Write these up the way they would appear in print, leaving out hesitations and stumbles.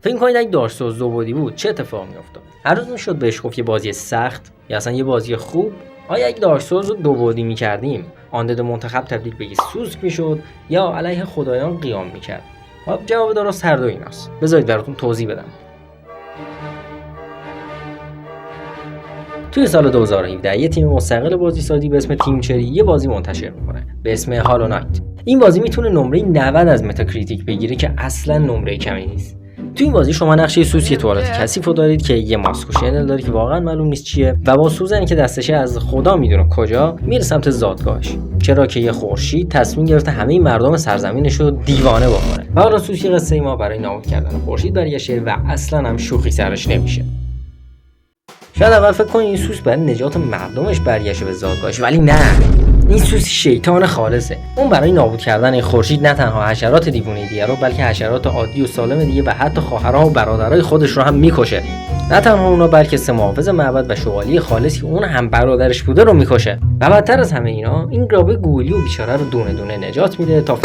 فکر کنید اگه دارک سولز دو بعدی بود چه اتفاقی میافتاد؟ هر روز میشد بهش گفت یه بازی سخت یا اصلا یه بازی خوب؟ آیا اگه دارک سولز رو دو بعدی میکردیم آندد منتخب تبدیل به سوسک میشد یا علیه خدایان قیام میکرد؟ جواب درست هر دو ایناست. بذارید براتون توضیح بدم. توی سال 2017 یه تیم مستقل بازیسازی به اسم تیم چری یه بازی منتشر میکنه به اسم هالو نایت. این بازی میتونه نمره 90 از متاکریتیک بگیره که اصلا نمره کمی نیست. تو این بازی شما نقشه سوسک توالت کثیفو دارید که یه ماسک و شنل داره که واقعا معلوم نیست چیه و با سوزنی که دستشه از خدا میدونه کجا میره سمت زادگاهش، چرا که یه خورشید تصمیم گرفته همه مردم سرزمینش رو دیوانه بکنه. و حالا سوسک قصه ما برای نابود کردن خورشید برگشته و اصلا هم شوخی سرش نمیشه. شاید اول فکر کنید این سوس برای نجات مردمش برگشته به زادگاهش، ولی نه، این سوس شیطان خالصه. اون برای نابود کردن این خورشید نه تنها حشرات دیوونه دیگه رو بلکه حشرات عادی و سالم دیگه و حتی خواهرها و برادرای خودش رو هم میکشه. نه تنها اونا بلکه سه محافظ معبد و شوالیه خالصی که اون هم برادرش بوده رو میکشه. و بدتر از همه اینا این گرابه گولی و بیچاره رو دونه دونه نجات میده تا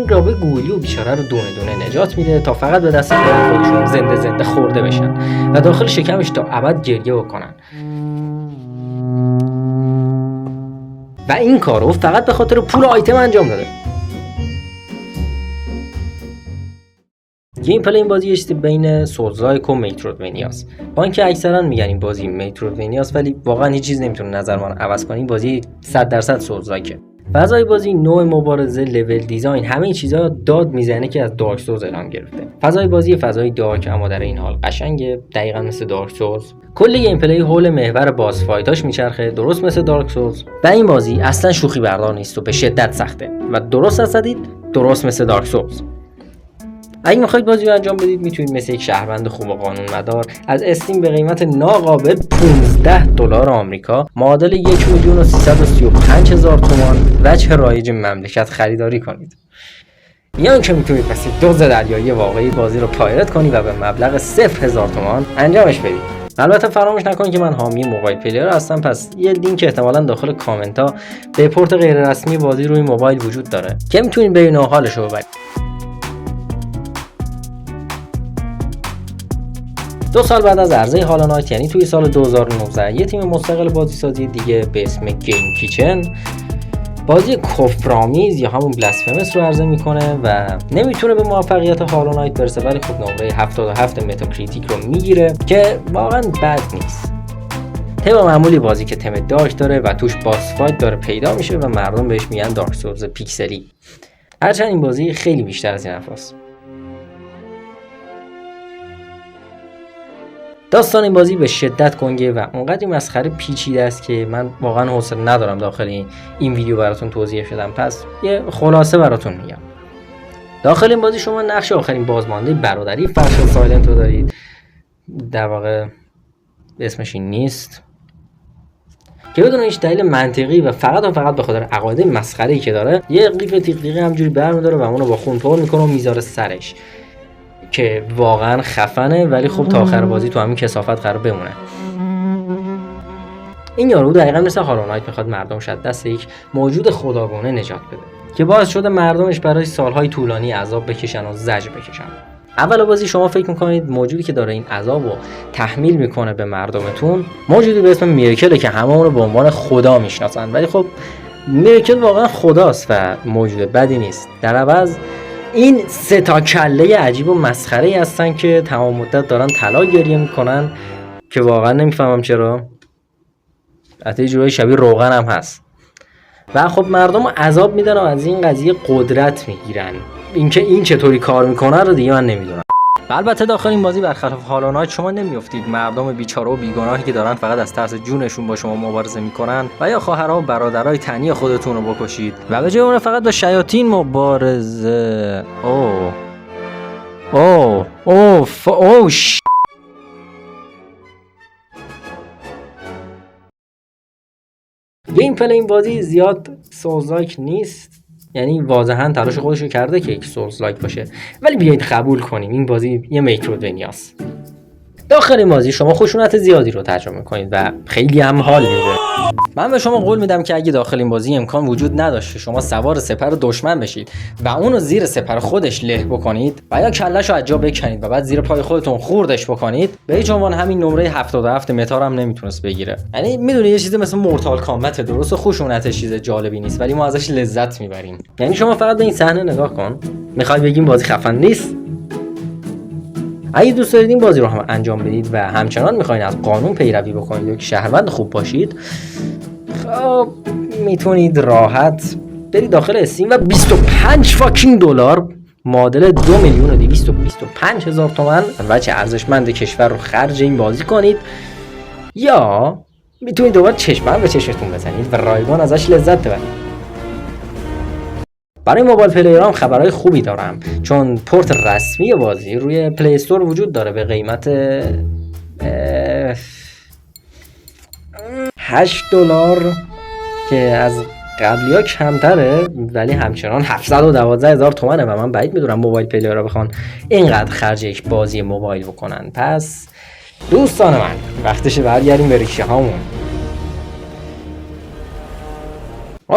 گرابه گولی و بیچاره رو دونه دونه نجات میده تا فقط به دست خودشون زنده خورده بشن و داخل شکمش تا ابد گریه بکنن. و این کارو فقط به خاطر پول آیتم انجام داده. گیم پلی این بازی یه چیزی بین سولزلایک و میترویدوانیاست. با اینکه اکثرا میگن این بازی میترویدوانیاست ولی واقعا هیچ چیز نمیتونه نظر من عوض کنه. این بازی 100% سولزلایکه. فضای بازی، نوع مبارزه، لول دیزاین، همه این چیزا داد میزنه که از دارک سولز الهام گرفته. فضای بازی فضای دارک اما در این حال قشنگه، دقیقاً مثل دارک سولز. کل گیم پلی حول محور باس فایتاش میچرخه، درست مثل دارک سولز. و این بازی اصلا شوخی بردار نیست و به شدت سخته و درست هستید، درست مثل دارک سولز. اگه میخواید بازی رو انجام بدید میتونید مثل یک شهروند خوب و قانون مدار از استیم به قیمت ناقابل $15 آمریکا معادل 1,335,000 تومان وجه رایج مملکت خریداری کنید. یا اینکه میتونید مثل دوز دریایی واقعی بازی رو پایرت کنید و به مبلغ 0,000 تومان انجامش بدید. البته فراموش نکنید که من حامی موبایل پلیر هستم، پس یه لینک احتمالاً داخل کامنت ها به پورت غیر رسمی بازی روی موبایل وجود داره که میتونید ببینید و حالش رو ببرید. 2 سال بعد از عرضه هالو نایت، یعنی توی سال 2019، یه تیم مستقل بازیسازی دیگه به اسم گیم کیچن بازی کفرآمیز یا همون بلاسفمس رو عرضه میکنه و نمیتونه به موفقیت هالو نایت برسه، ولی خب نمره 77 متاکریتیک رو میگیره که واقعا بد نیست. تم معمولی بازی که تم دارک داره و توش باس فایت داره پیدا میشه و مردم بهش میگن دارک سولز پیکسلی. هرچند این بازی خیلی بیشتر از این حرفاست. داستان این بازی به شدت گنگه و اونقدر مسخره پیچیده است که من واقعا حوصله ندارم داخل این ویدیو براتون توضیح بدم، پس یه خلاصه براتون میگم. داخل این بازی شما نقش آخرین بازمانده برادری فرشل سایلنت رو دارید. در واقع اسمش این نیست که بدون هیچ دلیل منطقی و فقط به خاطر عقاید مسخره‌ای که داره یه قیف تیغ همجوری برمی‌داره و اونو با خون پر میکنه و میذاره سرش که واقعا خفنه، ولی خب تا آخر بازی تو همین کثافت قرار بمونه. این یارو دقیقاً مثل هالو نایت میخواد مردمش از دست یک موجود خداگونه نجات بده که باعث شده مردمش برای سالهای طولانی عذاب بکشن و زجر بکشن. اول بازی شما فکر میکنید موجودی که داره این عذاب رو تحمیل میکنه به مردمتون موجودی به اسم میرکله که همه اون رو به عنوان خدا میشناسن، ولی خب میرکل واقعا خداست و موجود بدی نیست. در عوض این 3 تا کله عجیب و مسخره‌ای هستن که تمام مدت دارن طلا گریه میکنن که واقعا نمیفهمم چرا. حتی جورای شبیه روغن هم هست و خب مردم رو عذاب میدن و از این قضیه قدرت میگیرن. اینکه این چطوری کار میکنه رو دیگه من نمیدونم. البته داخل این بازی برخلاف هالو نایت شما نمیافتید مردم بیچاره و بیگناهی که دارن فقط از ترس جونشون با شما مبارزه میکنن و یا خواهرها و برادرای تنی خودتون رو بکشید و به جای اون فقط با شیاطین مبارزه. گیم پلی این بازی زیاد سولزلایک نیست، یعنی واضحا تلاش خودش رو کرده که یک سولز لایک باشه، ولی بیایید قبول کنیم این بازی یه میترویدوانیاست. داخل این بازی شما خشونت زیادی رو تجربه کنید و خیلی هم حال میده. من به شما قول میدم که اگه داخل این بازی امکان وجود نداشته شما سوار سپر دشمن بشید و اونو زیر سپر خودش له بکنید و یا کلهشو از جا بکنید و بعد زیر پای خودتون خوردش بکنید، به هیچ عنوان همین نمره 77 متار هم نمیتونست بگیره. یعنی میدونی یه چیزی مثل مورتال کامبت، درست خشونتش چیز جالبی نیست ولی ما ازش لذت میبریم. یعنی شما فقط به این صحنه نگاه کن، میخوای بگیم بازی خفن نیست؟ اگه دوست دارید این بازی رو هم انجام بدید و همچنان میخواین از قانون پیروی بکنید و که شهروند خوب باشید، خب میتونید راحت برید داخل استیم و 25 فاکینگ دلار معادل 2,225,000 تومان بچه ارزشمند کشور رو خرج این بازی کنید، یا میتونید دوباره چشمم به چشمتون بزنید و رایگان ازش لذت ببرید. برای موبایل پلیرام خبرهای خوبی دارم، چون پورت رسمی بازی روی پلی استور وجود داره به قیمت $8 که از قبلی ها کمتره ولی همچنان 712,000 تومنه و من بعید میدونم موبایل پلیرها بخوان اینقدر خرج یک بازی موبایل بکنن. پس دوستان من وقتشه برگردیم به ریشه هامون.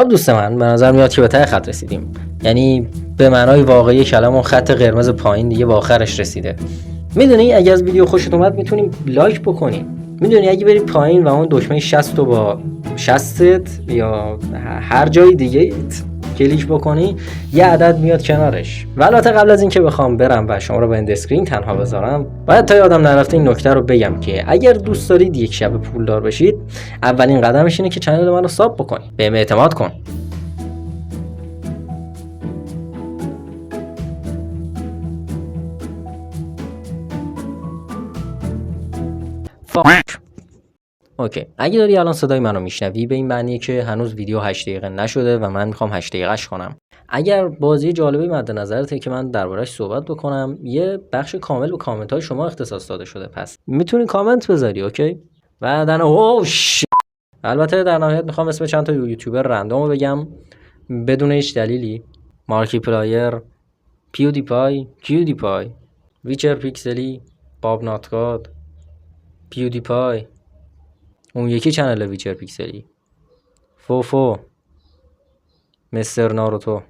دوست من به نظر میاد که به ته خط رسیدیم، یعنی به معنای واقعی کلمه خط قرمز پایین دیگه به آخرش رسیده. میدونی اگه از ویدیو خوشت اومد میتونیم لایک بکنیم، میدونی اگه بری پایین و اون دکمه 60 رو با شستت یا هر جای دیگه کلیک بکنی یه عدد میاد کنارش. و البته قبل از اینکه بخوام برم و شما رو با اند اسکرین تنها بذارم، باید تا یادم نرفته این نکته رو بگم که اگر دوست دارید یک شب پولدار بشید، اولین قدمش اینه که کانال منو ساب بکنی، بهم اعتماد کن. اوکی، اگه داری الان صدای منو میشنوی به این معنیه که هنوز ویدیو 8 دقیقه نشده و من میخوام 8 دقیقه‌اش کنم. اگر بازی جالبی مد نظرته که من دربارش صحبت بکنم، یه بخش کامل به کامنت های شما اختصاص داده شده، پس میتونی کامنت بذاری. اوکی، و البته در نهایت میخوام اسم چند تا یوتیوبر رندوم بگم بدون هیچ دلیلی: مارکی پلایر، پیودیپای، ویچر پیکسلی، باب ناتگاد، پیودیپای، اون یکی چنل ویچر پیکسلی، فوفو، مستر ناروتو.